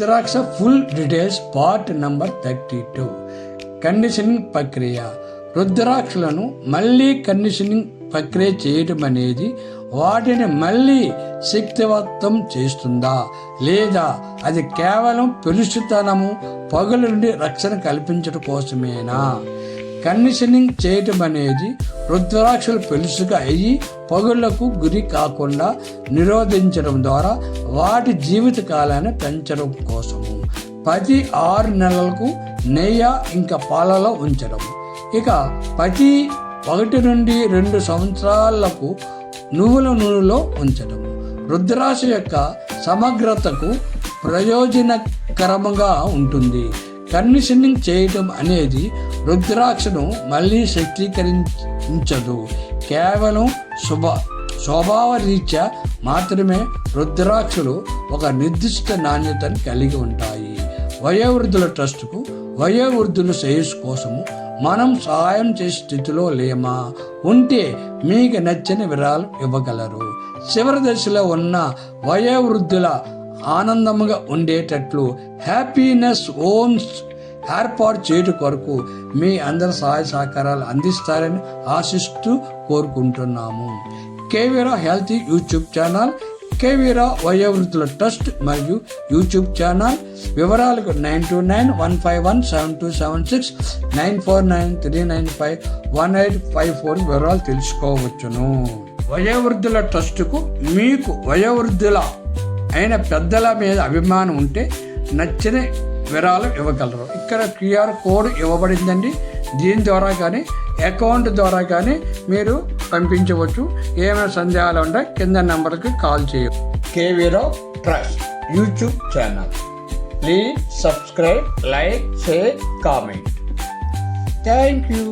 రుద్రాక్ష full details part number 32. Conditioning ప్రక్రియ. రుద్రాక్షలను మళ్ళీ కండిషనింగ్ ప్రక్రియ చేయటం అనేది వాటిని మళ్ళీ శక్తివంతం చేస్తుందా లేదా అది కేవలం పెలుసుతనము పగుల నుండి రక్షణ కల్పించడం కోసమేనా? కండిషనింగ్ చేయటం అనేది రుద్రాక్షలు పెలుసుగా అయ్యి పగుళ్లకు గురి కాకుండా నిరోధించడం ద్వారా వాటి జీవిత కాలాన్ని పెంచడం కోసము. ప్రతి 6 నెలలకు నెయ్యి ఇంకా పాలలో ఉంచడం. ఇక ప్రతి 1 నుండి 2 సంవత్సరాలకు నువ్వుల నూనెలో ఉంచడం రుద్రాక్ష యొక్క సమగ్రతకు ప్రయోజనకరంగా ఉంటుంది. కండిషనింగ్ చేయటం అనేది రుద్రాక్షను మళ్ళీ శక్తీకరించదు. కేవలం స్వభావ రీత్యా మాత్రమే రుద్రాక్షలు ఒక నిర్దిష్ట నాణ్యతను కలిగి ఉంటాయి. వయోవృద్ధుల ట్రస్టుకు వయోవృద్ధుల శ్రేయస్సు కోసము మనం సహాయం చేసే స్థితిలో లేమా? ఉంటే మీకు నచ్చిన వివరాలు ఇవ్వగలరు. చివరి దశలో ఉన్న వయోవృద్ధుల ఆనందంగా ఉండేటట్లు హ్యాపీనెస్ హోమ్స్ ఏర్పాటు చేయడం కొరకు మీ అందరి సహాయ సహకారాలు అందిస్తారని ఆశిస్తూ కోరుకుంటున్నాము. కేవీరా హెల్త్ యూట్యూబ్ ఛానల్, కేవీరా వయోవృద్ధుల ట్రస్ట్ మరియు యూట్యూబ్ ఛానల్. వివరాలకు 9291517276 9493951854 వివరాలు తెలుసుకోవచ్చును. వయోవృద్ధుల ట్రస్టుకు మీకు వయోవృద్ధుల అయిన పెద్దల మీద అభిమానం ఉంటే నచ్చిన వివరాలు ఇవ్వగలరు. ఇక్కడ QR కోడ్ ఇవ్వబడిందండి. దీని ద్వారా కానీ అకౌంట్ ద్వారా కానీ మీరు పంపించవచ్చు. ఏమైనా సందేహాలు ఉంటే కింద నెంబర్కి కాల్ చేయవచ్చు. కేవీరా trust YouTube channel. Please subscribe, like, share, comment. Thank you.